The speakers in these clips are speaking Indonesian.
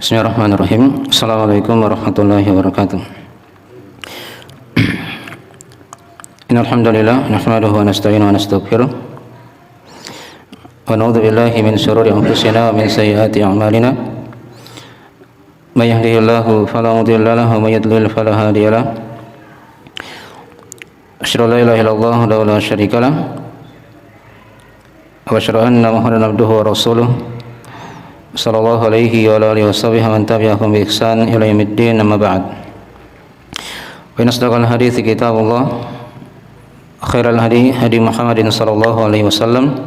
Bismillahirrahmanirrahim. Assalamualaikum warahmatullahi wabarakatuh. Innal hamdalillah nahmaduhu wa nasta'inuhu wa nastaghfiruh wa na'udzu billahi min shururi anfusina wa min sayyiati a'malina. May yahdihillahu fala mudilla lahu wa may yudlil fala hadiya lahu. Asyhadu an la ilaha illallah wa la syarika lahu wa asyhadu anna Muhammadan abduhu wa rasuluh sallallahu alaihi wa alihi washabihi wa man tabi'ahum bi ihsan ila yaumiddin, amma ba'd. Wa asdaqal hadiits kitabullah, khairal hadi hadi Muhammadin sallallahu alaihi wasallam,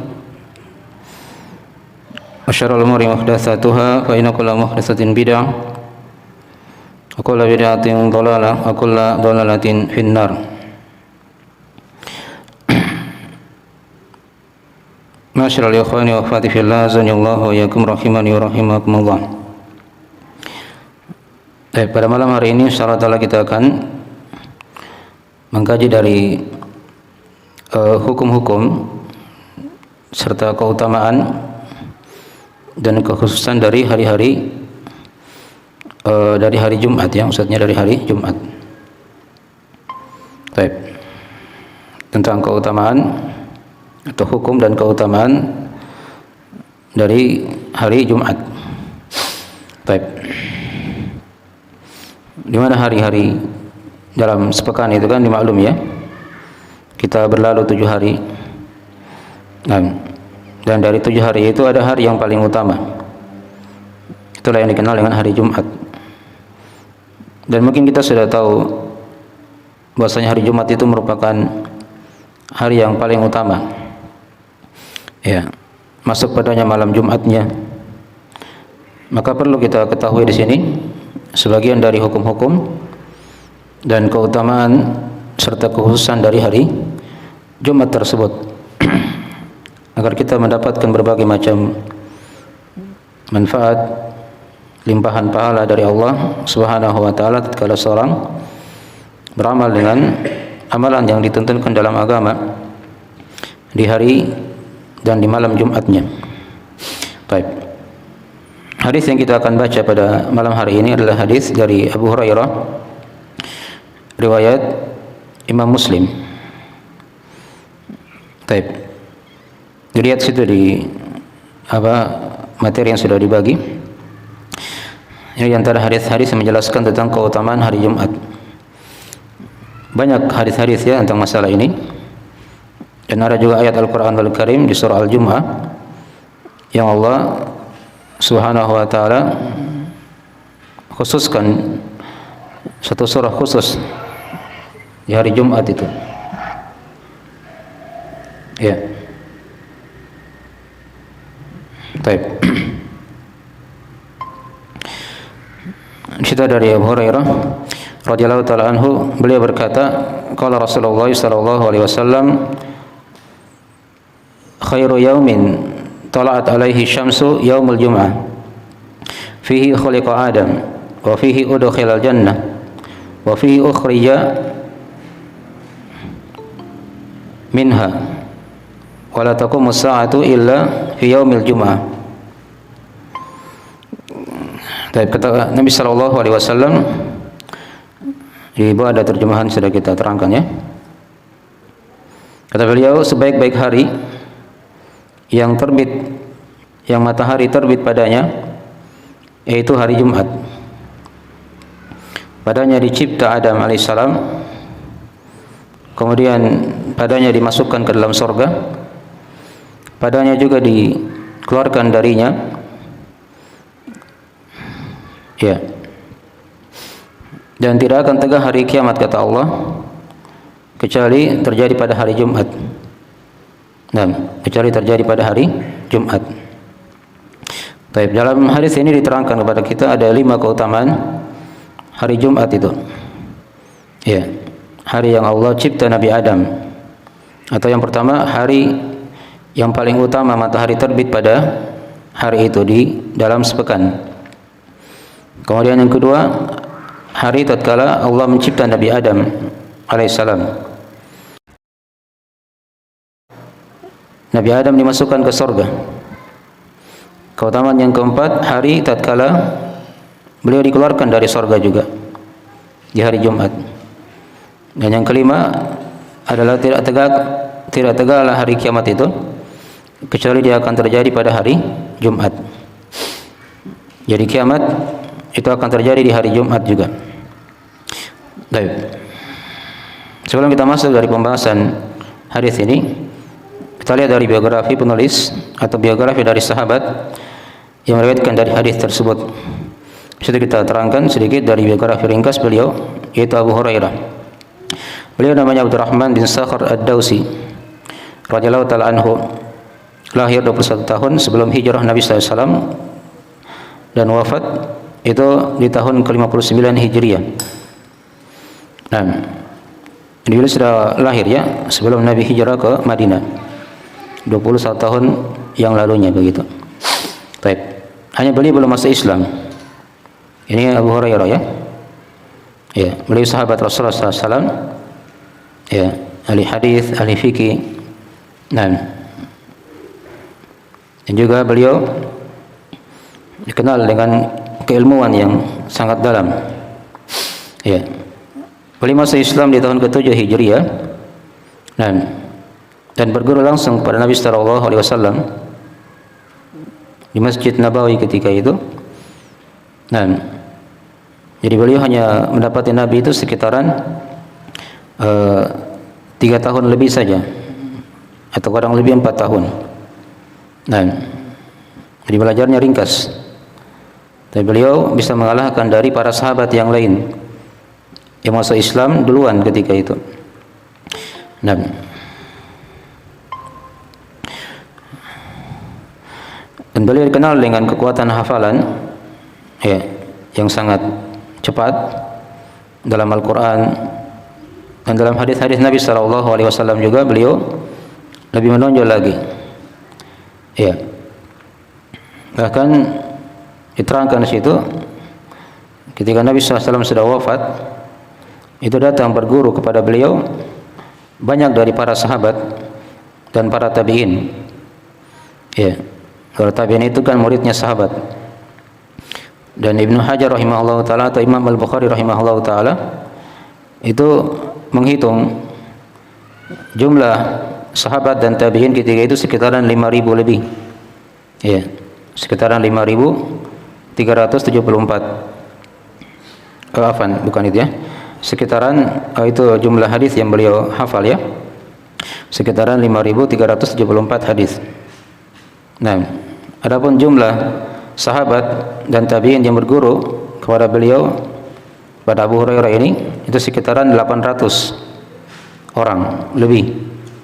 wa syarrul umuri muhdatsatuha, fa inna kulla muhdatsatin bid'ah wa kullu bid'atin dhalalah wa kullu dhalalatin finnar. Masyarul ikhwani wa akhwati fillah, azanillahu wa iyyakum rahimani wa rahimakumullah. Pada malam hari ini insyaallah kita akan mengkaji dari hukum-hukum serta keutamaan dan kekhususan dari hari-hari dari hari Jumat, ya, maksudnya dari hari Jumat. Baik. Tentang keutamaan atau hukum dan keutamaan dari hari Jumat. Baik. Di mana hari-hari dalam sepekan itu kan dimaklum, ya. Kita berlalu 7 hari. Nah, dan dari 7 hari itu ada hari yang paling utama. Itulah yang dikenal dengan hari Jumat. Dan mungkin kita sudah tahu bahwasanya hari Jumat itu merupakan hari yang paling utama. Ya, masuk padanya malam Jumatnya. Maka perlu kita ketahui di sini sebagian dari hukum-hukum dan keutamaan serta kekhususan dari hari Jumat tersebut agar kita mendapatkan berbagai macam manfaat, limpahan pahala dari Allah Subhanahu wa taala tatkala seorang beramal dengan amalan yang dituntunkan dalam agama di hari dan di malam Jumatnya. Baik. Hadis yang kita akan baca pada malam hari ini adalah hadis dari Abu Hurairah, riwayat Imam Muslim. Baik. Dilihat situ di materi yang sudah dibagi. Ini antara hadis-hadis yang menjelaskan tentang keutamaan hari Jumat. Banyak hadis-hadis, ya, tentang masalah ini. Dan ada juga ayat Al-Quran Al-Karim di surah Al-Jum'ah yang Allah Subhanahu wa ta'ala khususkan satu surah khusus di hari Jumat itu, ya. Baik. Cerita dari Abu Hurairah radhiyallahu ta'ala anhu, beliau berkata, qala Rasulullah sallallahu alaihi wasallam, khairu yaumin tala'at alaihi syamsu yaumul jum'ah fihi khuliqa Adam wa fihi udkhilal jannah wa fihi ukhrija minha wa la taqumu as-sa'atu illa fi yaumil jum'ah. Kata Nabi sallallahu alaihi wasallam, di bawah ada terjemahan sudah kita terangkan, ya. Kata beliau, sebaik-baik hari yang terbit, yang matahari terbit padanya, yaitu hari Jumat. Padanya dicipta Adam alaihissalam, kemudian padanya dimasukkan ke dalam surga, padanya juga dikeluarkan darinya, ya. Dan tidak akan tegak hari kiamat, kata Allah, kecuali terjadi pada hari Jumat. Nah, kecuali terjadi pada hari Jumat. Baik, dalam hadis ini diterangkan kepada kita ada 5 keutamaan hari Jumat itu. Ya, hari yang Allah cipta Nabi Adam. Atau yang pertama, hari yang paling utama matahari terbit pada hari itu di dalam sepekan. Kemudian yang kedua, hari tatkala Allah mencipta Nabi Adam alaihissalam. Nabi Adam dimasukkan ke surga. Keutamaan yang keempat, hari tatkala beliau dikeluarkan dari surga juga di hari Jumat. Dan yang kelima adalah tidak tegaklah hari kiamat itu kecuali dia akan terjadi pada hari Jumat. Jadi kiamat itu akan terjadi di hari Jumat juga. Baik. Sebelum kita masuk dari pembahasan hadis ini, kita lihat dari biografi penulis atau biografi dari sahabat yang meriwayatkan dari hadis tersebut. Sudah kita terangkan sedikit dari biografi ringkas beliau, yaitu Abu Hurairah. Beliau namanya Abdurrahman bin Sakhar Ad-Dausi radhiyallahu taala anhu. Lahir 21 tahun sebelum hijrah Nabi sallallahu alaihi wasallam dan wafat itu di tahun ke-59 Hijriah. Nah, beliau sudah lahir ya sebelum Nabi hijrah ke Madinah. 21 tahun yang lalunya begitu. Baik. Hanya beliau belum masuk Islam. Ini Abu Hurairah ya. Ya, beliau sahabat Rasulullah SAW. Ya, ahli hadis, ahli fikih. Nah, dan juga beliau dikenal dengan keilmuan yang sangat dalam. Ya. Beliau masuk Islam di tahun ke-7 Hijriah. Nah, dan berguru langsung kepada Nabi sallallahu alaihi wasallam di Masjid Nabawi ketika itu. Nah, jadi beliau hanya mendapati Nabi itu sekitaran 3 tahun lebih saja, atau kurang lebih 4 tahun. Nah, jadi belajarnya ringkas. Tapi beliau bisa mengalahkan dari para sahabat yang lain yang masuk Islam duluan ketika itu. Nah, dan beliau dikenal dengan kekuatan hafalan ya, yang sangat cepat dalam Al-Quran dan dalam hadis-hadis Nabi sallallahu alaihi wasallam juga beliau lebih menonjol lagi. Ya. Bahkan diterangkan di situ ketika Nabi SAW sudah wafat, itu datang berguru kepada beliau banyak dari para sahabat dan para tabi'in. Ya. Para tabi'in itu kan muridnya sahabat. Dan Ibnu Hajar rahimahullah taala atau Imam Al-Bukhari rahimahullah taala itu menghitung jumlah sahabat dan tabi'in ketika itu sekitaran 5.000 lebih. Ya, sekitaran 5.374. Afan, bukan itu ya. Sekitaran itu jumlah hadis yang beliau hafal ya. Sekitaran 5.374 hadis. Nah, adapun jumlah sahabat dan tabi'in yang berguru kepada beliau pada Abu Hurairah ini itu sekitaran 800 orang lebih.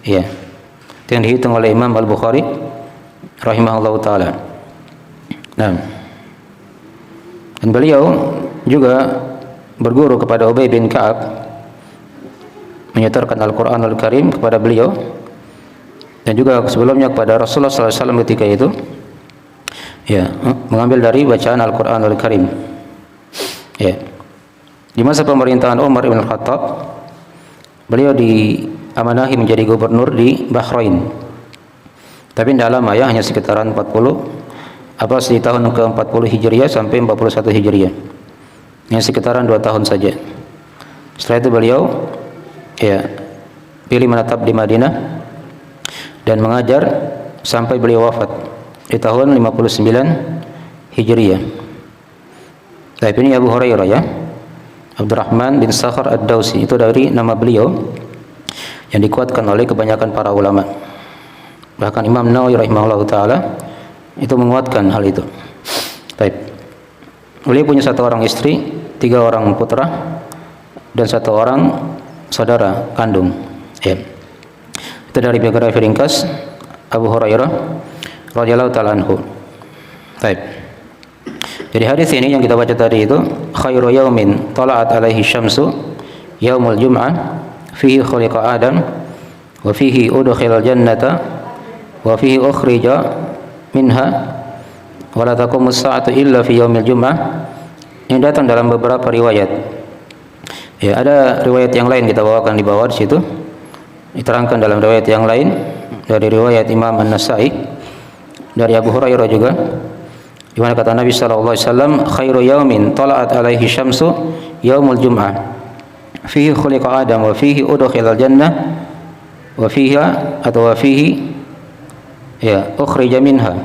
Ya. Itu yang dihitung oleh Imam Al-Bukhari rahimahullah taala. Nah, dan beliau juga berguru kepada Ubay bin Ka'ab, menyetorkan Al-Quranul Karim kepada beliau, dan juga sebelumnya kepada Rasulullah SAW ketika itu, ya, mengambil dari bacaan Al-Quranul Karim. Ya. Di masa pemerintahan Umar bin Khattab, beliau diamanahi menjadi gubernur di Bahrain. Tapi tidak lama ya, hanya sekitaran 40 di tahun ke-40 Hijriah sampai 41 Hijriah. Hanya sekitaran 2 tahun saja. Setelah itu beliau ya pilih menetap di Madinah dan mengajar sampai beliau wafat di tahun 59 Hijriah. Tapi ini Abu Hurairah ya, Abdurrahman bin Sakhar Ad-Dausi, itu dari nama beliau yang dikuatkan oleh kebanyakan para ulama. Bahkan Imam Nawawi rahimahullah taala itu menguatkan hal itu. Baik. Beliau punya 1 orang istri, 3 orang putra, dan 1 orang saudara kandung. Ya. Itu dari biografi ringkas Abu Hurairah radhiyallahu taala anhu. Baik. Jadi hadis ini yang kita baca tadi itu, khairu yaumin tala'at alaihi syamsu yaumul jum'ah fihi khuliqa Adam wa fihi udkhilal jannata wa fihi ukhrija minha wa la taqumus sa'atu illa fi yaumil jum'ah. Ini datang dalam beberapa riwayat. Ya, ada riwayat yang lain kita bawakan di bawah di situ. Diterangkan dalam riwayat yang lain dari riwayat Imam An-Nasa'i dari Abu Hurairah juga. Di mana kata Nabi sallallahu alaihi wasallam, khairu yaumin tala'at alaihi syamsu yaumul jum'ah. Fihi khuliqa Adam wa fihi udkhilal jannah wa fiha atau wa fihi ya ukhrija minha.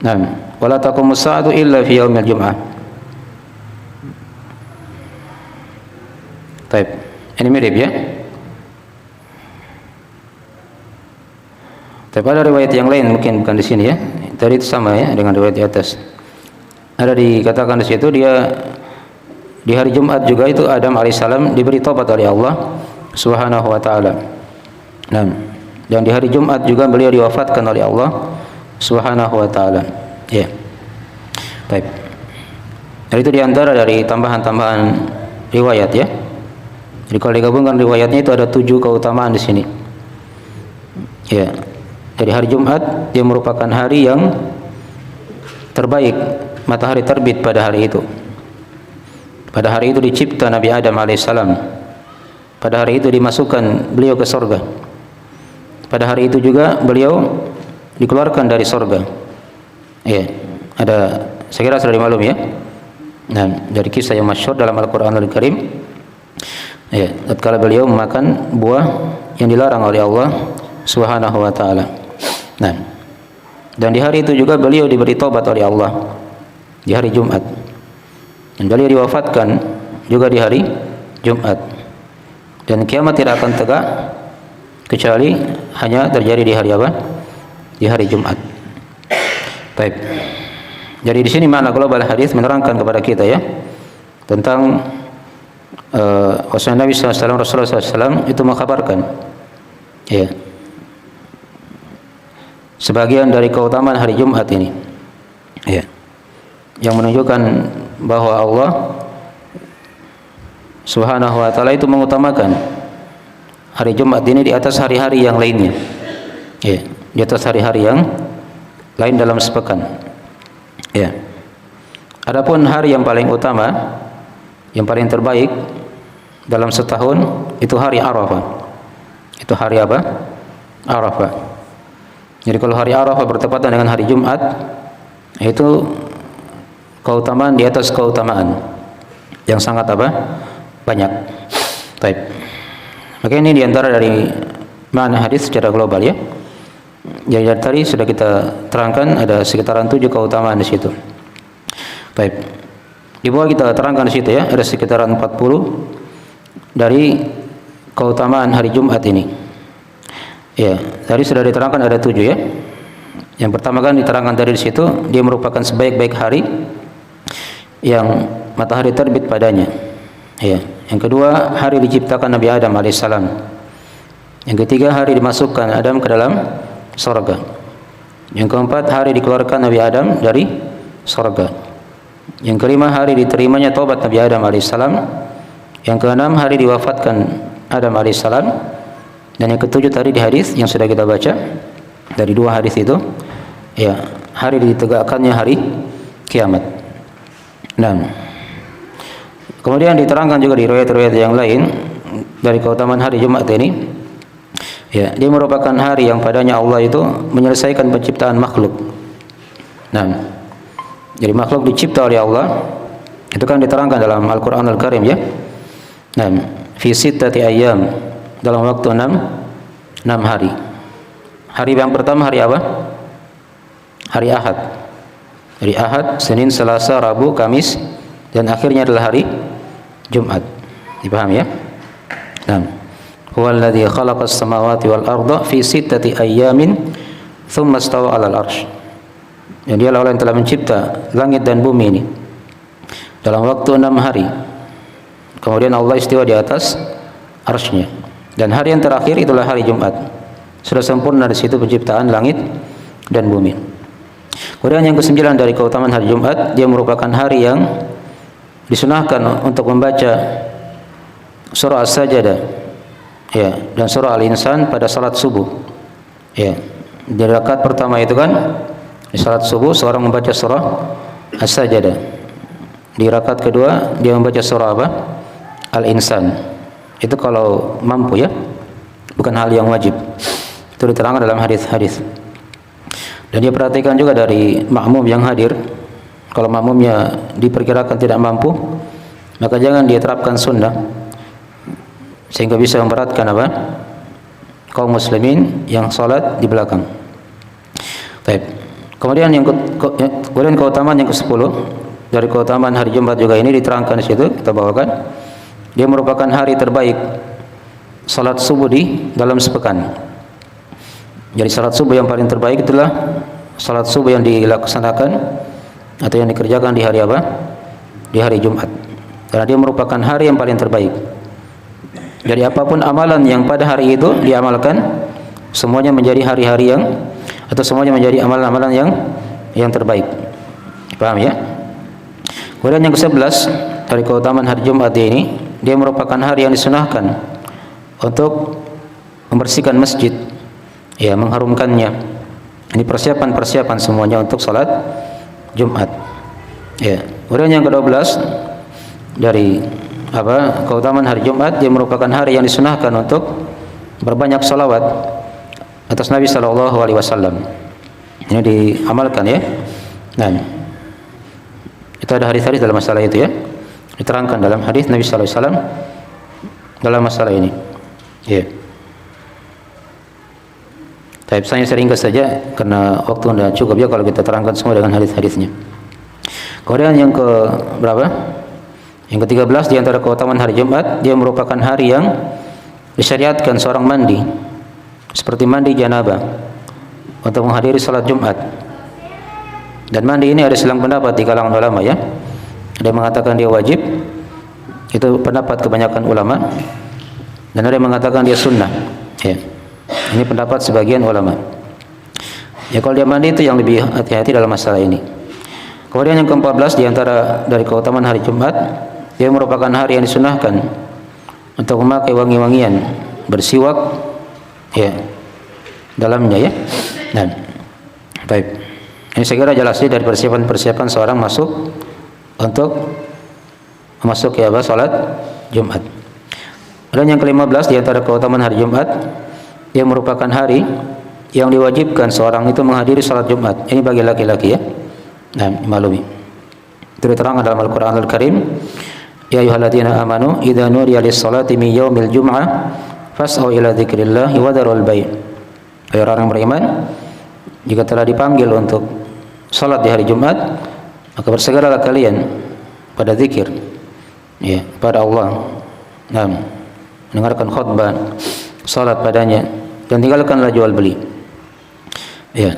Naam, wala taqumu as-sa'atu illa fi yaumil jum'ah. Baik, ini mirip ya. Tapi ada riwayat yang lain mungkin bukan di sini ya. Tadi itu sama ya dengan riwayat di atas. Ada dikatakan di situ dia di hari Jumat juga itu Adam alaihissalam diberi taubat oleh Allah Subhanahu wa taala. Nah, dan di hari Jumat juga beliau diwafatkan oleh Allah Subhanahu wa taala. Ya. Baik. Dan itu diantara dari tambahan-tambahan riwayat ya. Jadi kalau digabungkan riwayatnya itu ada 7 keutamaan di sini. Ya. Dari hari Jumat dia merupakan hari yang terbaik, matahari terbit pada hari itu. Pada hari itu dicipta Nabi Adam alaihissalam. Pada hari itu dimasukkan beliau ke surga. Pada hari itu juga beliau dikeluarkan dari surga. Ya, ada saya kira sudah dimaklum ya. Nah, dari kisah yang masyhur dalam Al-Qur'anul Karim. Ya, tatkala beliau memakan buah yang dilarang oleh Allah Subhanahu wa taala. Nah, dan di hari itu juga beliau diberi taubat oleh Allah di hari Jumat. Dan beliau diwafatkan juga di hari Jumat. Dan kiamat tidak akan tegak kecuali hanya terjadi di hari apa? Di hari Jumat. Baik. Jadi di sini makna global hadis menerangkan kepada kita ya tentang Nabi SAW, Rasulullah SAW itu mengkhabarkan ya sebagian dari keutamaan hari Jumat ini ya, yang menunjukkan bahwa Allah Subhanahu wa taala itu mengutamakan hari Jumat ini di atas hari-hari yang lainnya. Ya, di atas hari-hari yang lain dalam sepekan. Ya. Adapun hari yang paling utama, yang paling terbaik dalam setahun itu hari Arafah. Itu hari apa? Arafah. Jadi kalau hari Arafah bertepatan dengan hari Jumat, itu keutamaan di atas keutamaan yang sangat apa? Banyak. Baik. Maka ini diantara dari makna hadis secara global ya. Jadi dari tadi sudah kita terangkan ada sekitaran 7 keutamaan di situ. Baik. Di bawah kita terangkan di situ ya, ada sekitaran 40 dari keutamaan hari Jumat ini. Ya, tadi sudah diterangkan ada 7 ya. Yang pertama kan diterangkan dari situ dia merupakan sebaik-baik hari yang matahari terbit padanya. Ya. Yang kedua, hari diciptakan Nabi Adam alaihissalam. Yang ketiga, hari dimasukkan Adam ke dalam surga. Yang keempat, hari dikeluarkan Nabi Adam dari surga. Yang kelima, hari diterimanya taubat Nabi Adam alaihissalam. Yang keenam, hari diwafatkan Adam alaihissalam. Dan yang ketujuh tadi di hadis yang sudah kita baca dari 2 hadis itu, ya, hari ditegakkannya hari kiamat. Dan kemudian diterangkan juga di riwayat-riwayat yang lain dari keutamaan hari Jumat ini, ya, dia merupakan hari yang padanya Allah itu menyelesaikan penciptaan makhluk. Nah, jadi makhluk dicipta oleh Allah itu kan diterangkan dalam Al-Qur'anul Karim ya. Nah, fi sittati ayyam, dalam waktu 6 hari. Hari yang pertama hari apa? Hari Ahad. Hari Ahad, Senin, Selasa, Rabu, Kamis, dan akhirnya adalah hari Jumat. Dipahami ya? Nah, huwallazi khalaqas samawati wal arda fi sittati ayyamin tsumma istawa 'alal arsy. Yang dialah Allah yang telah mencipta langit dan bumi ini dalam waktu 6 hari. Kemudian Allah istiwa di atas arsy-Nya. Dan hari yang terakhir itulah hari Jumat. Sudah sempurna di situ penciptaan langit dan bumi. Kemudian yang ke-9 dari keutamaan hari Jumat, dia merupakan hari yang disunahkan untuk membaca surah As-Sajdah ya, dan surah Al-Insan pada salat subuh. Ya. Di rakaat pertama itu kan di salat subuh seorang membaca surah As-Sajdah. Di rakaat kedua dia membaca surah apa? Al-Insan. Itu kalau mampu ya. Bukan hal yang wajib. Itu diterangkan dalam hadis-hadis. Dan dia perhatikan juga dari makmum yang hadir. Kalau makmumnya diperkirakan tidak mampu, maka jangan dia terapkan sunnah sehingga bisa memberatkan apa? Kaum muslimin yang salat di belakang. Baik. Kemudian kemudian keutamaan yang ke-10 dari keutamaan hari Jumat juga ini diterangkan di situ, kita bawakan. Dia merupakan hari terbaik salat subuh di dalam sepekan. Jadi salat subuh yang paling terbaik itulah salat subuh yang dilaksanakan atau yang dikerjakan di hari apa? Di hari Jumat. Karena dia merupakan hari yang paling terbaik. Jadi apapun amalan yang pada hari itu diamalkan, semuanya menjadi hari-hari yang atau semuanya menjadi amalan-amalan yang terbaik. Paham ya? Kemudian yang ke-11 dari keutamaan hari Jumat ini, dia merupakan hari yang disunahkan untuk membersihkan masjid, ya, mengharumkannya. Ini persiapan-persiapan semuanya untuk salat Jumat. Ya. Kemudian yang ke-12 dari keutamaan hari Jumat, dia merupakan hari yang disunahkan untuk berbanyak salawat atas Nabi sallallahu alaihi wasallam. Ini diamalkan ya. Nah, itu ada hadis-hadis dalam masalah itu ya. Diterangkan dalam hadis Nabi sallallahu alaihi wasallam dalam masalah ini. Ya. Tapi saya ringkas saja karena waktu tidak cukup ya kalau kita terangkan semua dengan hadis-hadisnya. Kemudian yang ke berapa? Yang ke-13 di antara keutamaan hari Jumat, dia merupakan hari yang disyariatkan seorang mandi seperti mandi janabah untuk menghadiri salat Jumat. Dan mandi ini ada selang pendapat di kalangan ulama ya. Ada yang mengatakan dia wajib, itu pendapat kebanyakan ulama, dan ada yang mengatakan dia sunnah ya. Ini pendapat sebagian ulama. Ya kalau dia mandi itu yang lebih hati-hati dalam masalah ini. Kemudian yang ke-14 di antara dari keutamaan hari Jumat, dia merupakan hari yang disunahkan untuk memakai wangi-wangian, bersiwak ya dalamnya ya. Nah, baik. Ini saya kira jelas dari persiapan-persiapan seorang masuk untuk masuk ya salat Jumat. Dan yang ke-15 di antara keutamaan hari Jumat, dia merupakan hari yang diwajibkan seorang itu menghadiri salat Jumat. Ini bagi laki-laki ya. Nah, maklumi. Itu diterangkan dalam Al-Qur'an Al-Karim, ya ayyuhalladzina amanu idza nudiya lis-salati min yaumil jum'ah fas'au ila dzikrillah wa dharul bai'. Hai orang yang beriman, jika telah dipanggil untuk salat di hari Jumat, maka bersegeralah kalian pada zikir ya pada Allah. Nah, mendengarkan khutbah, salat padanya, dan tinggalkanlah jual beli. Ya.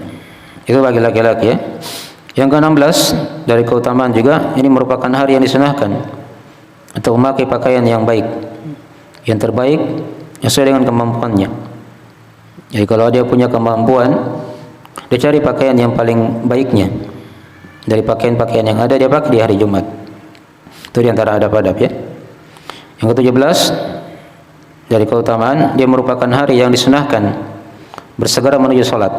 Itu bagi laki-laki ya. Yang ke-16 dari keutamaan juga, ini merupakan hari yang disunahkan untuk memakai pakaian yang baik, yang terbaik, yang sesuai dengan kemampuannya. Jadi kalau dia punya kemampuan, dia cari pakaian yang paling baiknya dari pakaian-pakaian yang ada, dia pakai di hari Jumat. Itu di antara adab-adab ya. Yang ke-17 dari keutamaan, dia merupakan hari yang disunahkan bersegera menuju salat.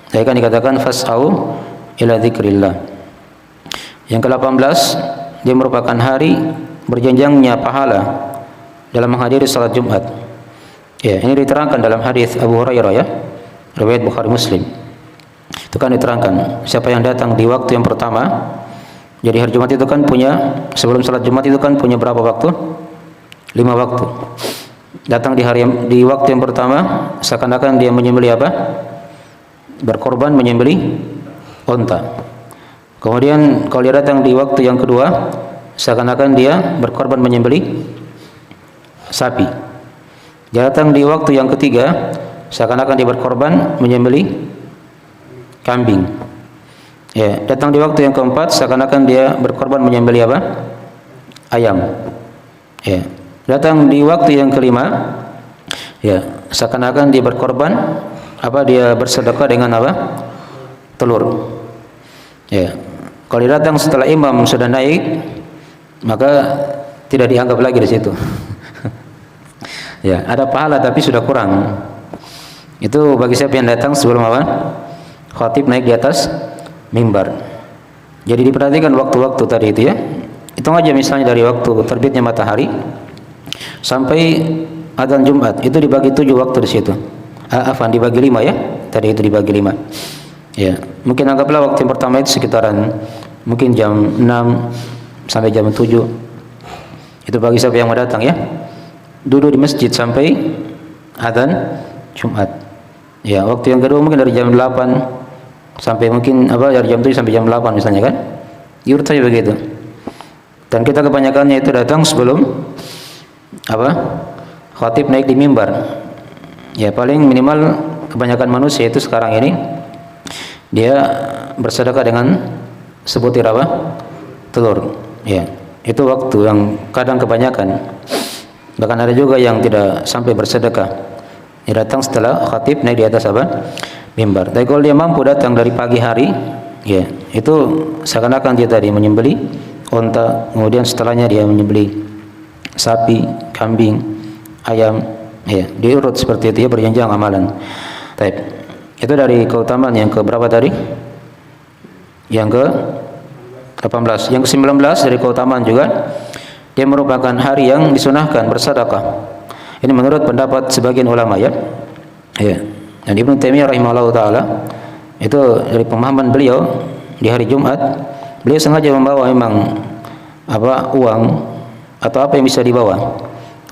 Saya kan dikatakan fas'au ila dzikrillah. Yang ke-18, dia merupakan hari berjenjangnya pahala dalam menghadiri salat Jumat. Ya, ini diterangkan dalam hadis Abu Hurairah ya, riwayat Bukhari Muslim. Itu kan diterangkan, siapa yang datang di waktu yang pertama. Jadi hari Jumat itu kan punya, sebelum salat Jumat itu kan punya berapa waktu? 5 waktu. Datang di waktu yang pertama, seakan-akan dia menyembelih apa? Berkorban menyembelih unta. Kemudian kalau dia datang di waktu yang kedua, seakan-akan dia berkorban menyembelih sapi. Dia datang di waktu yang ketiga, seakan-akan dia berkorban menyembelih kambing. Ya, datang di waktu yang keempat, seakan-akan dia berkorban menyembelih apa? Ayam. Ya, datang di waktu yang kelima, ya, seakan-akan dia berkorban dia bersedekah dengan apa? Telur. Ya. Kalau dia datang setelah imam sudah naik, maka tidak dianggap lagi di situ. Ya, ada pahala tapi sudah kurang. Itu bagi siapa yang datang sebelum apa? Khatib naik di atas mimbar. Jadi diperhatikan waktu-waktu tadi itu ya. Hitung aja misalnya dari waktu terbitnya matahari sampai adzan Jumat, itu dibagi 7 waktu di situ. Dibagi 5 ya. Tadi itu dibagi 5. Ya, mungkin anggaplah waktu yang pertama itu sekitaran mungkin jam 6 sampai jam 7. Itu bagi siapa yang mau datang ya. Duduk di masjid sampai adzan Jumat. Ya, waktu yang kedua mungkin dari jam 8 sampai mungkin dari jam 7 sampai jam 8 misalnya kan. Diurut saja begitu. Dan kita kebanyakannya itu datang sebelum khatib naik di mimbar. Ya, paling minimal kebanyakan manusia itu sekarang ini dia bersedekah dengan sebutir telur. Ya, itu waktu yang kadang kebanyakan. Bahkan ada juga yang tidak sampai bersedekah. Dia datang setelah khatib naik di atas mimbar. Tapi kalau dia mampu datang dari pagi hari, ya, itu seakan-akan dia tadi menyembeli unta, kemudian setelahnya dia menyembeli sapi, kambing, ayam, ya, diurut seperti itu ya, berjenjang amalan. Baik. Itu dari keutamaan yang ke berapa tadi? Yang ke 18. Yang ke 19 dari keutamaan juga, dia merupakan hari yang disunahkan bersedekah. Ini menurut pendapat sebagian ulama ya. Ya. Dan Ibnu Taimiyah rahimahullah taala itu dari pemahaman beliau di hari Jumat, beliau sengaja membawa memang uang atau apa yang bisa dibawa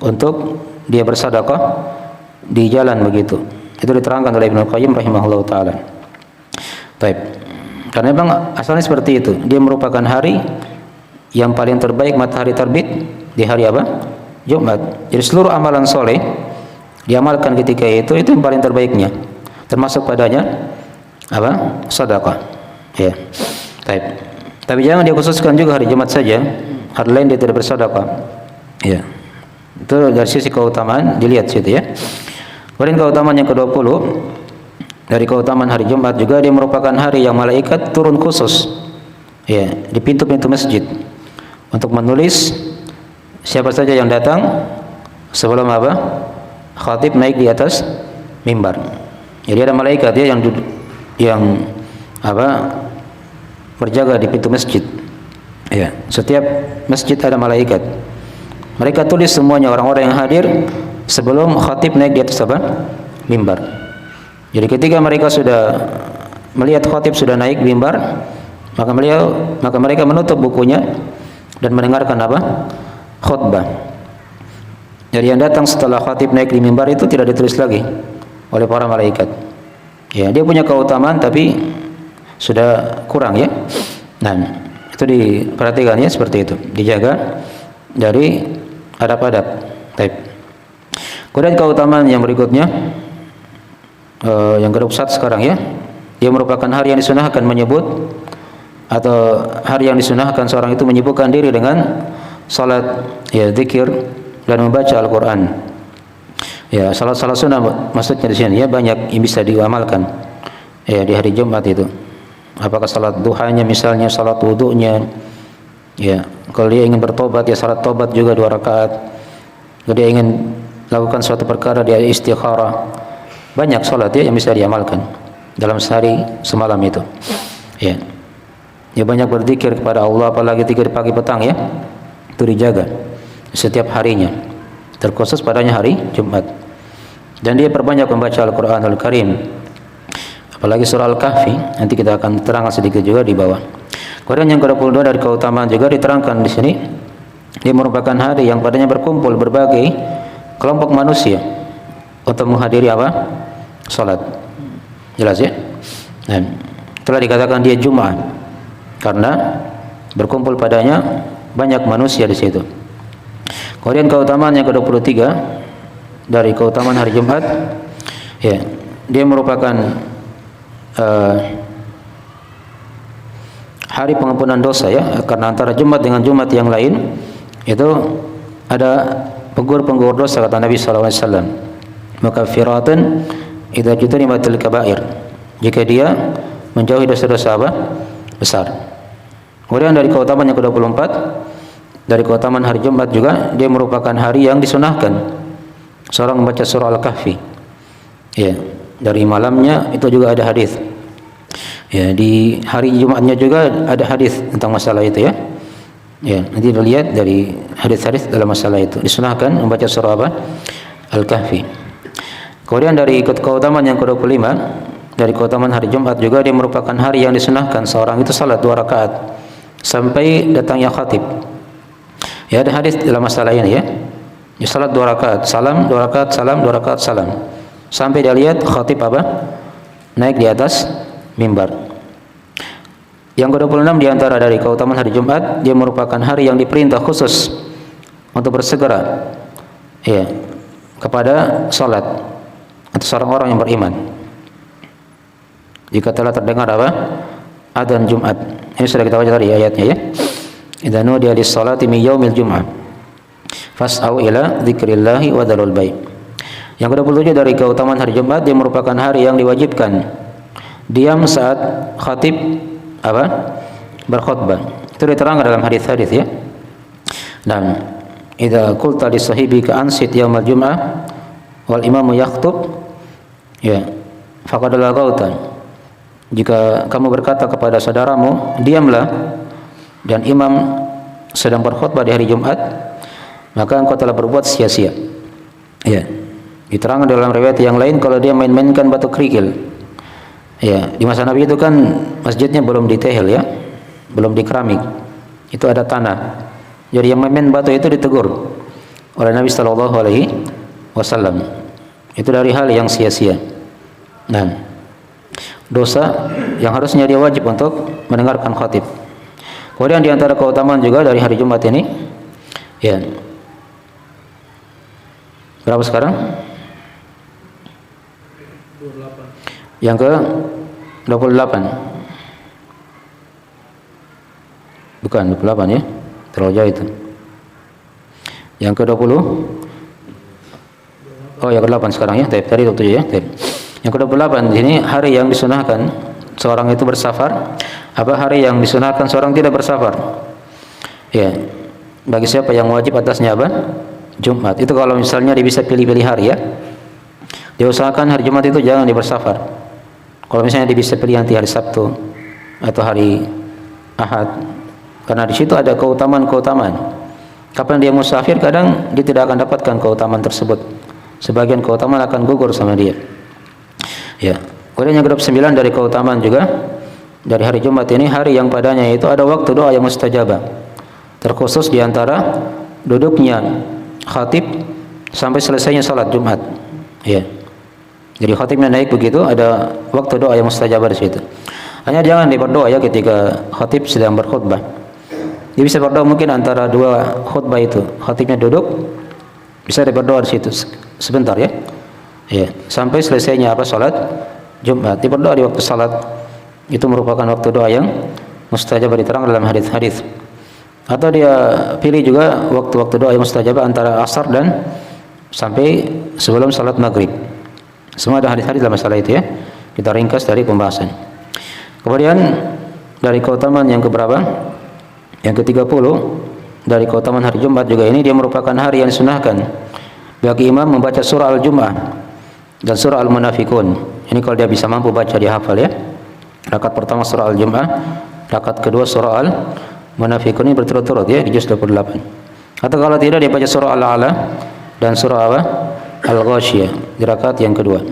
untuk dia bersedekah di jalan begitu. Itu diterangkan oleh Ibnu Qayyim rahimahullah taala. Baik. Karena memang asalnya seperti itu. Dia merupakan hari yang paling terbaik matahari terbit di hari Jumat. Jadi seluruh amalan soleh diamalkan ketika itu yang paling terbaiknya. Termasuk padanya sedekah. Ya. Baik. Tapi jangan dia khususkan juga hari Jumat saja. Hari lain dia tidak bersedekah. Ya. Itu dari sisi keutamaan dilihat situ ya. Kemudian keutamaan yang ke-20 dari keutamaan hari Jumat juga, dia merupakan hari yang malaikat turun khusus ya di pintu-pintu masjid untuk menulis siapa saja yang datang sebelum khatib naik di atas mimbar. Jadi ada malaikat ya yang berjaga di pintu masjid. Ya, setiap masjid ada malaikat. Mereka tulis semuanya orang-orang yang hadir sebelum khatib naik di atas mimbar. Jadi ketika mereka sudah melihat khatib sudah naik mimbar, maka mereka menutup bukunya dan mendengarkan khutbah. Jadi yang datang setelah khatib naik di mimbar itu tidak ditulis lagi oleh para malaikat. Ya, dia punya keutamaan tapi sudah kurang ya. Nah, itu diperhatikan ya, seperti itu, dijaga dari adab-adab. Baik. Kemudian keutamaan yang berikutnya yang ke-21 sekarang ya, dia merupakan hari yang disunahkan menyebut atau hari yang disunahkan seorang itu menyibukkan diri dengan salat ya, zikir dan membaca Al-Qur'an. Ya, salat-salat sunnah maksudnya di sini ya, banyak yang bisa diamalkan ya di hari Jumat itu. Apakah salat duhanya misalnya, salat wudunya ya, kalau dia ingin bertobat ya salat tobat juga 2 rakaat. Kalau dia ingin lakukan suatu perkara dia istikharah. Banyak salat ya yang bisa diamalkan dalam sehari semalam itu. Ya. Ya, banyak berzikir kepada Allah, apalagi zikir pagi petang ya. Itu dijaga setiap harinya. Terkhusus padanya hari Jumat. Dan dia perbanyak membaca Al-Qur'anul Karim. Apalagi surah Al-Kahfi, nanti kita akan terangkan sedikit juga di bawah. Kemudian yang ke-22 dari keutamaan juga diterangkan di sini, dia merupakan hari yang padanya berkumpul berbagai kelompok manusia untuk menghadiri salat. Jelas ya? Dan telah dikatakan dia Jumat karena berkumpul padanya banyak manusia di situ. Kemudian keutamaan yang ke-23 dari keutamaan hari Jumat ya, dia merupakan hari pengampunan dosa ya, karena antara Jumat dengan Jumat yang lain itu ada penggur-penggur dosa kata Nabi sallallahu alaihi wasallam. Mukaffiratun idza jutanibatil kaba'ir. Jika dia menjauhi dosa-dosa besar. Kemudian dari keutamaan yang ke-24 dari keutamaan hari Jumat juga, dia merupakan hari yang disunahkan seorang membaca surah Al-Kahfi. Ya, dari malamnya itu juga ada hadis. Ya, di hari Jumatnya juga ada hadis tentang masalah itu ya. Ya, nanti dilihat dari hadis-hadis dalam masalah itu. Disunahkan membaca surah Al-Kahfi. Kemudian dari keutamaan yang ke-25 dari keutamaan hari Jumat juga dia merupakan hari yang disunahkan seorang itu salat 2 rakaat sampai datangnya khatib. Ya, ada hadis dalam masalah ini ya. Ya, salat 2 rakaat, salam 2 rakaat, salam 2 rakaat, salam. Sampai dia lihat khatib naik di atas mimbar. Yang ke-26 di antara dari keutamaan hari Jumat, dia merupakan hari yang diperintah khusus untuk bersegera ya kepada salat atau seorang orang yang beriman. Jika telah terdengar adzan Jumat. Ini sudah kita baca tadi ayatnya ya. Idza nudiya lis-salati min yaumil jum'ah fas'au ila dzikrillahi wa dzarul bai'. Yang ke-27 dari keutamaan hari Jumat, dia merupakan hari yang diwajibkan diam saat khatib berkhutbah. Itu diterangkan dalam hadis-hadis ya. Dan idza qulta li sahibika ansit yaumal jum'ah wal imamu yakhthub ya faqad laghauta. Jika kamu berkata kepada saudaramu, diamlah, dan imam sedang berkhutbah di hari Jumat, maka engkau telah berbuat sia-sia. Ya. Diterangkan dalam riwayat yang lain kalau dia main-mainkan batu kerikil. Ya, di masa Nabi itu kan masjidnya belum ditehel ya, belum dikeramik. Itu ada tanah. Jadi yang main batu itu ditegur oleh Nabi sallallahu alaihi wasallam. Itu dari hal yang sia-sia. Nah, dosa yang harusnya dia wajib untuk mendengarkan khatib. Kemudian di antara keutamaan juga dari hari Jumat ini ya. Berapa sekarang? 28. Yang ke-28. Bukan 28 ya. Terlalu jauh itu. Yang ke-20. Oh, yang ke-8 sekarang ya. Tadi 27 ya. Yang ke-28 ini hari yang disunahkan seorang itu bersafar. Hari yang disunahkan seorang tidak bersafar. Ya. Bagi siapa yang wajib atasnya Jumat. Itu kalau misalnya dia bisa pilih-pilih hari ya. Dia usahakan hari Jumat itu jangan dia bersafar. Kalau misalnya dia bisa pilih nanti hari Sabtu atau hari Ahad. Karena di situ ada keutamaan-keutamaan. Kapan dia musafir kadang dia tidak akan dapatkan keutamaan tersebut. Sebagian keutamaan akan gugur sama dia. Ya. Kemudian yang ke-9 dari keutamaan juga dari hari Jumat ini hari yang padanya itu ada waktu doa yang mustajabah. Terkhusus di antara duduknya khatib sampai selesainya salat Jumat. Ya. Jadi khatibnya naik begitu ada waktu doa yang mustajabah di situ. Hanya jangan dia berdoa ya ketika khatib sedang berkhutbah. Dia bisa berdoa mungkin antara 2 khutbah itu. Khatibnya duduk bisa dia berdoa di situ sebentar ya. Ya, sampai selesainya salat Jumat. Dia berdoa di waktu salat. Itu merupakan waktu doa yang mustajabah diterangkan dalam hadis-hadis. Atau dia pilih juga waktu-waktu doa yang mustajabah antara asar dan sampai sebelum salat maghrib. Semua ada hadis-hadis dalam masalah itu ya. Kita ringkas dari pembahasan. Kemudian dari keutamaan yang keberapa? Yang ke-30 dari keutamaan hari Jumat juga ini dia merupakan hari yang disunahkan bagi imam membaca surah Al-Jumu'ah dan surah Al-Munafikun. Ini kalau dia bisa mampu baca dia hafal ya. Rakaat pertama surah Al-Jumu'ah, rakaat kedua surah Al-Munafikun ini berturut-turut ya di juz 28. Atau kalau tidak dia baca surah Al-A'la dan surah Al-Ghasyiyah di rakaat yang kedua.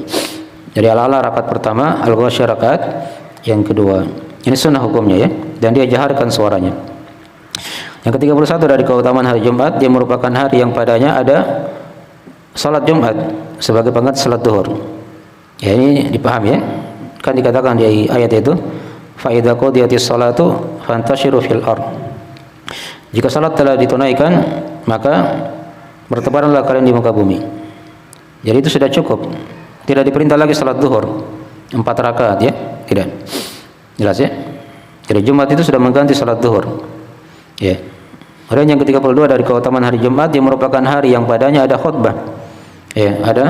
Jadi Al-A'la rakaat pertama, Al-Ghasyiyah rakaat yang kedua. Ini sunnah hukumnya ya, dan dia jaharkan suaranya. Yang ke-31 dari keutamaan hari Jumat, dia merupakan hari yang padanya ada salat Jumat sebagai pengganti salat zuhur. Ya, ini dipahami ya. Kan dikatakan di ayat itu, fa idza qudiyatis salatu fantashiru fil ard. Jika salat telah ditunaikan, maka bertebaranlah kalian di muka bumi. Jadi itu sudah cukup. Tidak diperintah lagi salat zuhur 4 rakaat ya, tidak. Jelas ya? Jadi Jumat itu sudah mengganti salat zuhur. Ya. Kemudian yang ke-32 dari keutamaan hari Jumat, dia merupakan hari yang padanya ada khutbah. Ya, ada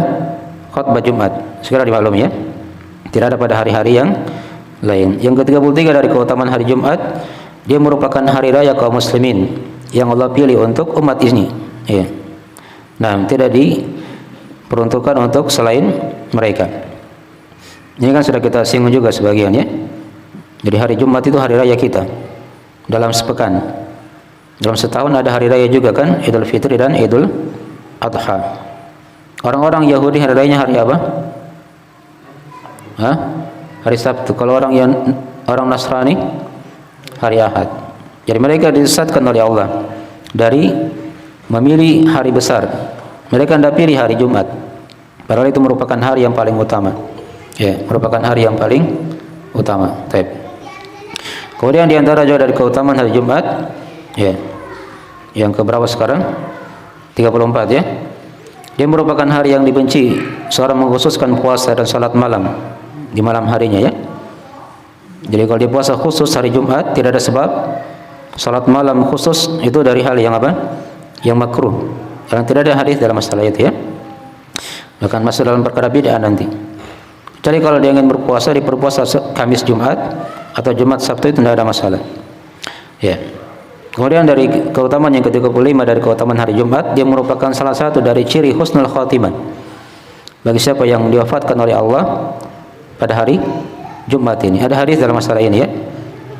khutbah Jumat. Segera dimaklumi ya. Tidak ada pada hari-hari yang lain. Yang ke-33 dari keutamaan hari Jumat, dia merupakan hari raya kaum muslimin yang Allah pilih untuk umat ini. Ya. Nah, tidak diperuntukkan untuk selain mereka. Ini kan sudah kita singgung juga sebagian ya. Jadi hari Jumat itu hari raya kita dalam sepekan. Dalam setahun ada hari raya juga kan, Idul Fitri dan Idul Adha. Orang-orang Yahudi hari rayanya hari apa? hari Sabtu. Kalau orang Nasrani hari Ahad. Jadi mereka disesatkan oleh Allah dari memilih hari besar. Mereka tidak pilih hari Jumat. Padahal itu merupakan hari yang paling utama. Ya, merupakan hari yang paling utama. Baik. Kemudian di antara juga dari keutamaan hari Jumat, ya. Yang keberapa sekarang? 34 ya. Dia merupakan hari yang dibenci seorang mengkhususkan puasa dan salat malam di malam harinya ya. Jadi kalau dia puasa khusus hari Jumat tidak ada sebab, salat malam khusus itu dari hal yang apa? Yang makruh. Yang tidak ada hadis dalam masalah itu ya. Bahkan masuk dalam perkara bid'ah nanti. Jadi kalau dia ingin berpuasa, dia berpuasa Kamis Jumat atau Jumat Sabtu itu tidak ada masalah. Ya. Kemudian dari keutamaan yang ke-35 dari keutamaan hari Jumat, dia merupakan salah satu dari ciri husnul khatimah. Bagi siapa yang diwafatkan oleh Allah pada hari Jumat ini. Ada hadis dalam masalah ini ya.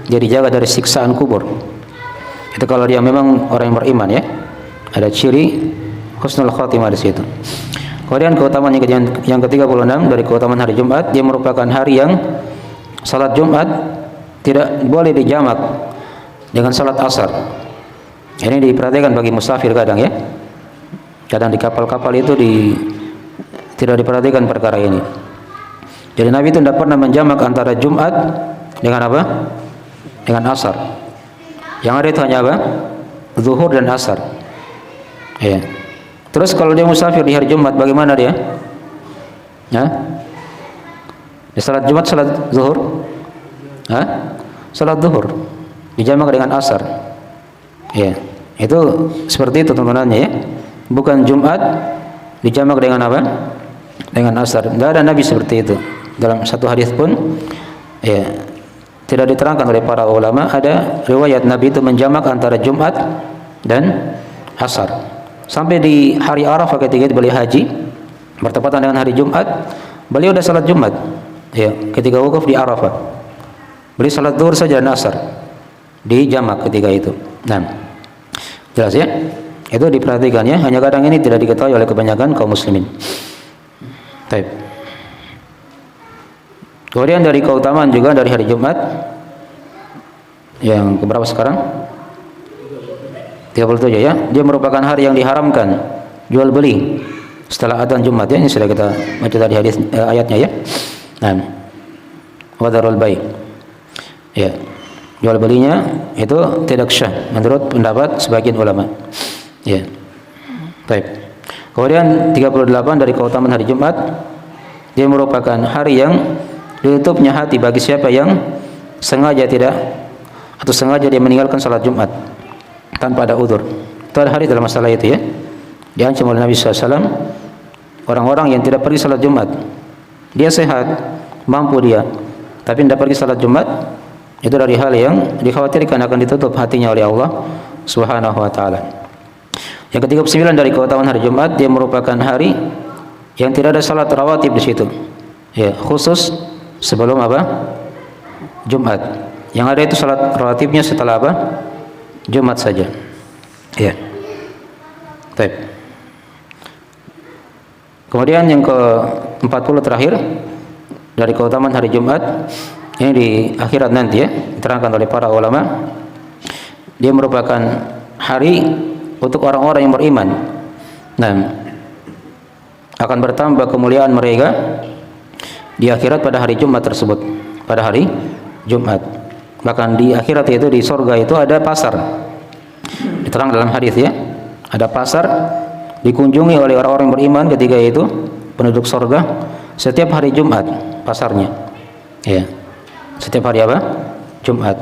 Dia dijaga dari siksaan kubur. Itu kalau dia memang orang yang beriman ya. Ada ciri husnul khatimah di situ. Kemudian keutamaan yang ke-36 dari keutamaan hari Jumat, dia merupakan hari yang salat Jumat tidak boleh dijamak dengan salat asar. Ini diperhatikan bagi musafir kadang ya. Kadang di kapal-kapal itu tidak diperhatikan perkara ini. Jadi Nabi itu tidak pernah menjamak antara Jumat dengan apa? Dengan asar. Yang ada itu hanya apa? Zuhur dan asar. Ya. Terus kalau dia musafir di hari Jumat bagaimana dia? Ya? Di salat Jumat salat zuhur? Salat zuhur dijamak dengan asar. Ya, itu seperti itu tuntunannya ya. Bukan Jumat dijamak dengan apa? Dengan asar. Tidak ada Nabi seperti itu. Dalam satu hadis pun ya tidak diterangkan oleh para ulama ada riwayat Nabi itu menjamak antara Jumat dan asar. Sampai di hari Arafah ketika beliau haji bertepatan dengan hari Jumat, beliau sudah salat Jumat. Ya, ketika wukuf di Arafah. Beliau salat zuhur saja dan asar. Di jamak ketika itu. Nah, jelas ya? Itu diperhatikan ya. Hanya kadang ini tidak diketahui oleh kebanyakan kaum muslimin. Baik. Kemudian dari keutamaan juga dari hari Jumat yang keberapa sekarang? 37 ya. Dia merupakan hari yang diharamkan jual beli setelah adzan Jumat ya. Ini sudah kita baca tadi hadis ayatnya ya. Nah, wadarul bai'. Ya. Jual belinya itu tidak syah menurut pendapat sebagian ulama. Ya. Baik. Kemudian 38 dari keutamaan hari Jumat, dia merupakan hari yang ditutupnya hati bagi siapa yang sengaja tidak atau sengaja dia meninggalkan salat Jumat tanpa ada udzur. Itu ada hadis dalam masalah itu ya. Diancam oleh Nabi SAW orang-orang yang tidak pergi salat Jumat. Dia sehat, mampu dia, tapi tidak pergi salat Jumat. Itu dari hal yang dikhawatirkan akan ditutup hatinya oleh Allah Subhanahu wa taala. Yang ke-39 dari keutamaan hari Jumat, dia merupakan hari yang tidak ada salat rawatib di situ. Ya, khusus sebelum apa? Jumat. Yang ada itu salat rawatibnya setelah apa? Jumat saja. Ya. Baik. Kemudian yang ke-40 terakhir dari keutamaan hari Jumat, ini di akhirat nanti ya, diterangkan oleh para ulama. Dia merupakan hari untuk orang-orang yang beriman. Nah, akan bertambah kemuliaan mereka di akhirat pada hari Jumat tersebut. Pada hari Jumat. Bahkan di akhirat itu di surga itu ada pasar. Diterang dalam hadis ya. Ada pasar dikunjungi oleh orang-orang beriman ketika itu penduduk surga setiap hari Jumat pasarnya. Ya. Setiap hari apa? Jumat.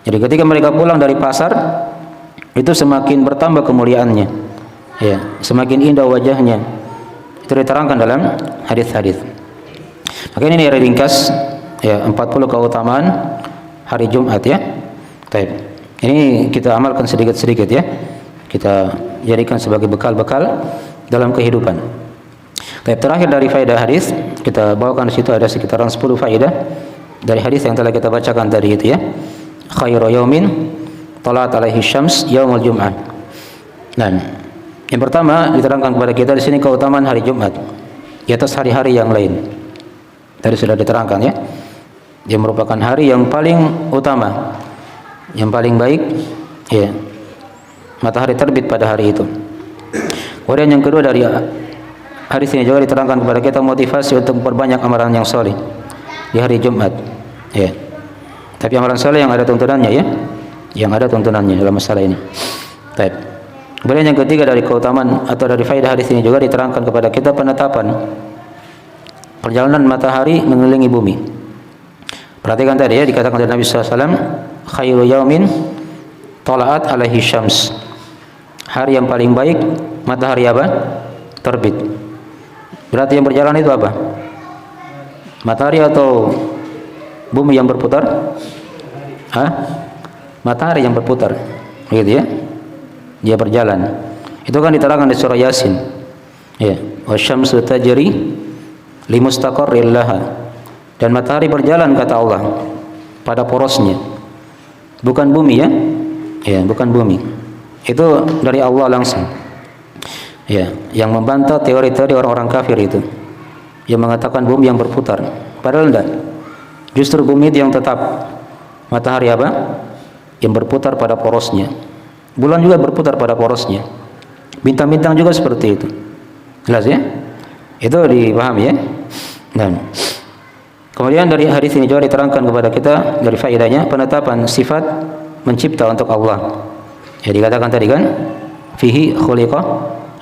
Jadi ketika mereka pulang dari pasar itu semakin bertambah kemuliaannya. Ya, semakin indah wajahnya. Itu diterangkan dalam hadis-hadis. Maka ini ringkas ya 40 keutamaan hari Jumat ya. Baik. Ini kita amalkan sedikit-sedikit ya. Kita jadikan sebagai bekal-bekal dalam kehidupan. Baik, terakhir dari faedah hadis, kita bawakan di situ ada sekitaran 10 faedah dari hadis yang telah kita bacakan tadi itu ya. Khairu yaumin talat alaihi syams yaumul jum'ah. Nah, yang pertama diterangkan kepada kita di sini keutamaan hari Jumat di atas hari-hari yang lain. Tadi sudah diterangkan ya. Dia merupakan hari yang paling utama, yang paling baik, ya. Matahari terbit pada hari itu. Kemudian yang kedua dari hadis ini juga diterangkan kepada kita motivasi untuk memperbanyak amalan yang soleh di hari Jumat, ya. Tapi amalan soleh yang ada tuntunannya, ya, yang ada tuntunannya dalam masalah ini. Baik. Kemudian yang ketiga dari keutamaan atau dari faedah hadis ini juga diterangkan kepada kita penetapan perjalanan matahari mengelilingi bumi. Perhatikan tadi, ya, dikatakan oleh Nabi SAW, khairu yaumin tala'at alaihi syams. Hari yang paling baik matahari apa? Terbit. Berarti yang berjalan itu apa? Matahari atau bumi yang berputar? Hah? Matahari yang berputar. Begitu, ya? Dia berjalan. Itu kan diterangkan di surah Yasin. Ya, wasyamsu tajri limustaqarril laha. Dan matahari berjalan, kata Allah, pada porosnya. Bukan bumi, ya. Ya, bukan bumi. Itu dari Allah langsung. Ya, yang membantah teori-teori orang-orang kafir itu, yang mengatakan bumi yang berputar. Padahal enggak. Justru bumi itu yang tetap. Matahari apa? Yang berputar pada porosnya. Bulan juga berputar pada porosnya. Bintang-bintang juga seperti itu. Jelas, ya? Itu dipahami, ya? Dan kemudian dari hadis ini juga diterangkan kepada kita dari faedahnya penetapan sifat mencipta untuk Allah. Ya, dikatakan tadi kan, fihi khuliqa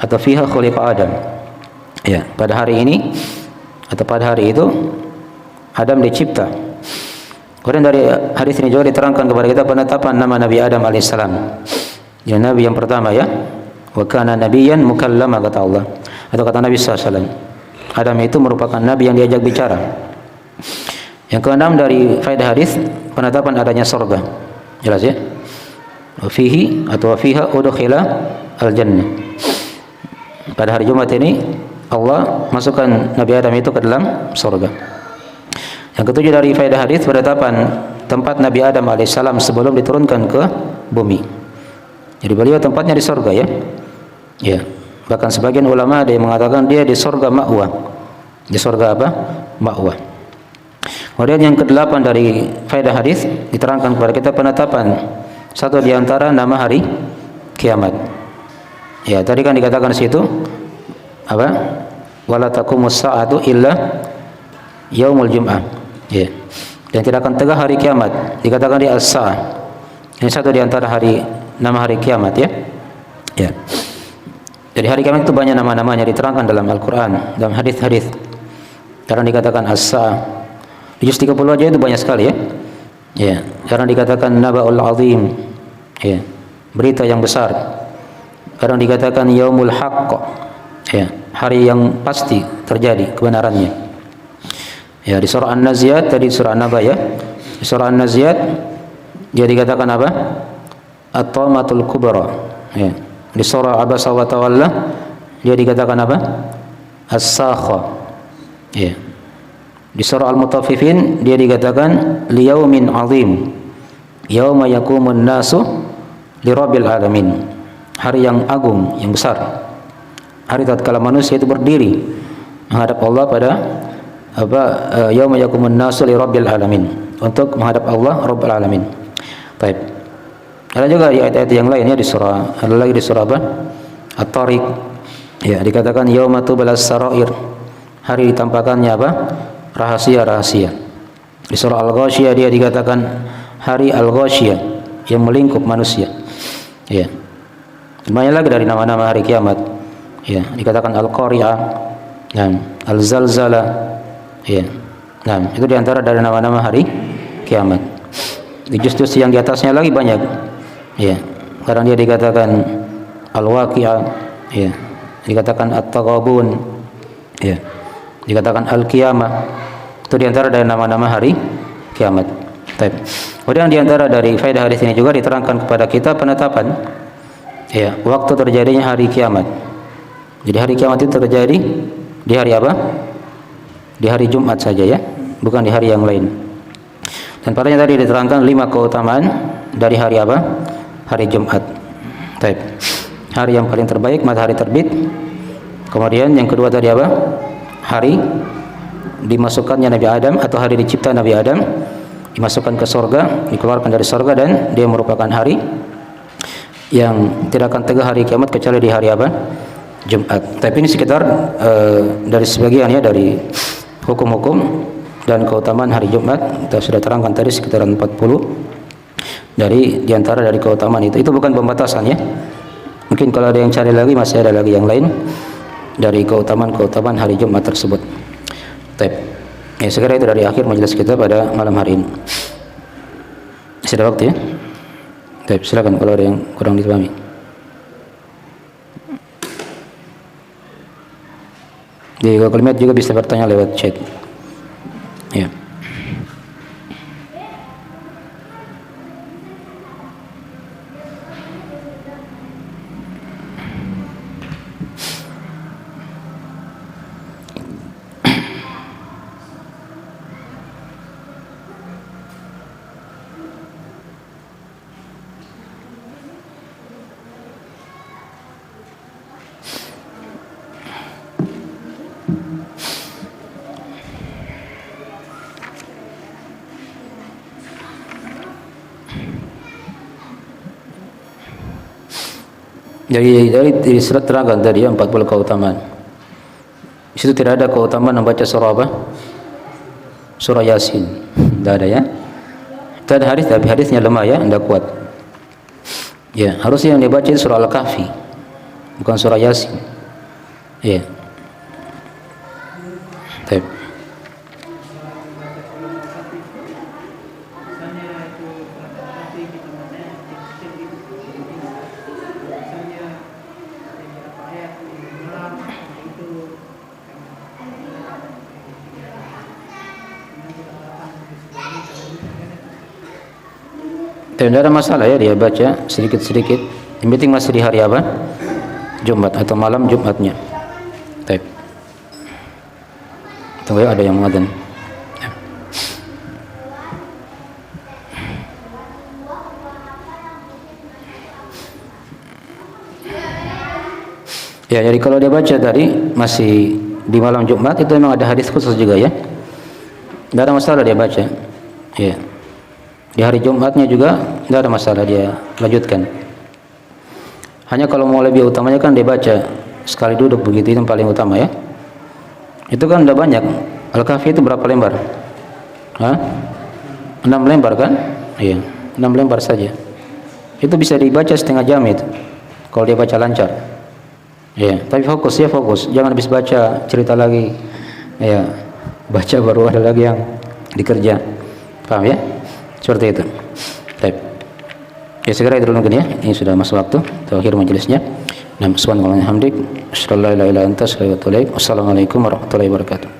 atau fiha khuliqa Adam. Ya, pada hari ini atau pada hari itu Adam dicipta. Kemudian dari hadis ini juga diterangkan kepada kita penetapan nama Nabi Adam alaihissalam. Ya, Nabi yang pertama, ya. Wa kana nabiyyan mukallama, kata Allah. Atau kata Nabi SAW, Adam itu merupakan Nabi yang diajak bicara. Yang keenam dari faedah hadis penetapan adanya surga. Jelas, ya? Fihi atau fiha udkhila al-jannah. Pada hari Jumat ini Allah masukkan Nabi Adam itu ke dalam surga. Yang ketujuh dari faedah hadis penetapan tempat Nabi Adam alaihissalam sebelum diturunkan ke bumi. Jadi beliau tempatnya di surga, ya. Ya. Bahkan sebagian ulama ada yang mengatakan dia di surga ma'wa. Di surga apa? Ma'wa. Kemudian yang kedelapan dari faedah hadis diterangkan kepada kita penetapan satu di antara nama hari kiamat. Ya, tadi kan dikatakan di situ apa? Wala taqumus sa'atu illa yaumul jum'ah. Ya. Dan tidak akan tegak hari kiamat. Dikatakan di as-sa'ah. Ini satu di antara nama hari kiamat, ya. Ya. Jadi hari kiamat itu banyak nama-namanya diterangkan dalam Al-Qur'an, dalam hadis-hadis. Karena dikatakan as-sa'ah. Di juz 30 aja itu banyak sekali, ya. Ya, karena dikatakan naba'ul azim, ya, berita yang besar. Kadang dikatakan yaumul haqq, ya, hari yang pasti terjadi kebenarannya. Ya, di surah An-Naziat tadi, surah An-Naba, ya. Di surah An-Naziat dia dikatakan apa? At-tamatul kubra. Ya. Di surah Abasa wa Tawalla dia dikatakan apa? As-sakha. Ya. Di surah Al-Mutaffifin dia dikatakan liyaumin azim yauma yaqumun nasu lirabbil alamin. Hari yang agung, yang besar. Hari tatkala manusia itu berdiri menghadap Allah pada yauma yaqumun nasu lirabbil alamin, untuk menghadap Allah Rabbul alamin. Baik. Ada juga di ayat-ayat yang lainnya di surah, ada lagi di surah apa? At-Tariq. Ya, dikatakan yauma tubalas sarair. Hari ditampakkannya apa? Rahasia-rahasia. Di surah Al-Ghasyiyah dia dikatakan hari Al-Ghasyiyah, yang melingkup manusia. Ya. Banyak lagi dari nama-nama hari kiamat. Ya, dikatakan Al-Qari'ah dan Al-Zalzalah. Ya. Nah, itu diantara dari nama-nama hari kiamat. Di juz-juz yang di atasnya lagi banyak. Ya. Kadang dia dikatakan Al-Waqi'ah, ya. Dikatakan At-Taghabun. Ya. Dikatakan Al-Qiyamah. Itu diantara dari nama-nama hari kiamat. Baik. Kemudian diantara dari faedah hadis ini juga diterangkan kepada kita penetapan, ya, waktu terjadinya hari kiamat. Jadi hari kiamat itu terjadi di hari apa? Di hari Jumat saja, ya, bukan di hari yang lain. Dan padanya tadi diterangkan 5 keutamaan dari hari apa? Hari Jumat. Baik. Hari yang paling terbaik matahari terbit. Kemudian yang kedua tadi apa? Hari dimasukkannya Nabi Adam atau hari dicipta Nabi Adam. dimasukkan ke surga, dikeluarkan dari surga, dan dia merupakan hari yang tidak akan tegak hari kiamat kecuali di hari apa? Jumat. Tapi ini sekitar dari sebagian ya dari hukum-hukum dan keutamaan hari Jumat. Kita sudah terangkan tadi sekitar 40 dari diantara dari keutamaan itu. Itu bukan pembatasan ya. Mungkin kalau ada yang cari lagi masih ada lagi yang lain dari keutamaan hari Jumat tersebut. Baik. Ya, segera itu dari akhir majelis kita pada malam hari ini. Sudah waktu ya. Baik, silakan kalau ada yang kurang dipahami. Di Google Kalimat juga bisa bertanya lewat chat. Ya. Dari surat terangkan tadi 40 keutamaan. Di situ tidak ada keutamaan membaca surah apa? Surah Yasin. Tidak ada ya. Itu ada hadis tapi hadisnya lemah ya, tidak kuat. Ya, harusnya yang dibaca itu surah Al-Kahfi, bukan surah Yasin. Ya. Baik. Tidak ada masalah ya dia baca sedikit-sedikit. Yang penting masih di hari apa? Jumat atau malam Jumatnya. Baik. Tunggu ya, ada yang mengadhan. Ya, jadi kalau dia baca tadi masih di malam Jumat itu memang ada hadis khusus juga ya. Tidak ada masalah dia baca. Ya. Di hari Jumatnya juga tidak ada masalah dia lanjutkan. Hanya kalau mau lebih utamanya kan dia baca sekali duduk begitu, itu yang paling utama ya. Itu kan udah banyak. Al-Kahfi itu berapa lembar? 6 lembar kan? Iya, 6 lembar saja. Itu bisa dibaca setengah jam itu kalau dia baca lancar. Iya, tapi fokus ya, fokus. Jangan habis baca cerita lagi. Ya, baca baru ada lagi yang dikerja. Paham ya? Seperti itu. Baik. Ya, segera itu dulu mungkin ya. Ini sudah masuk waktu akhir majelisnya. Subhanallah hamdik, asyhadu an la ilaha illa anta, astaghfiruka wa atubu ilaik. Wassalamualaikum warahmatullahi wabarakatuh.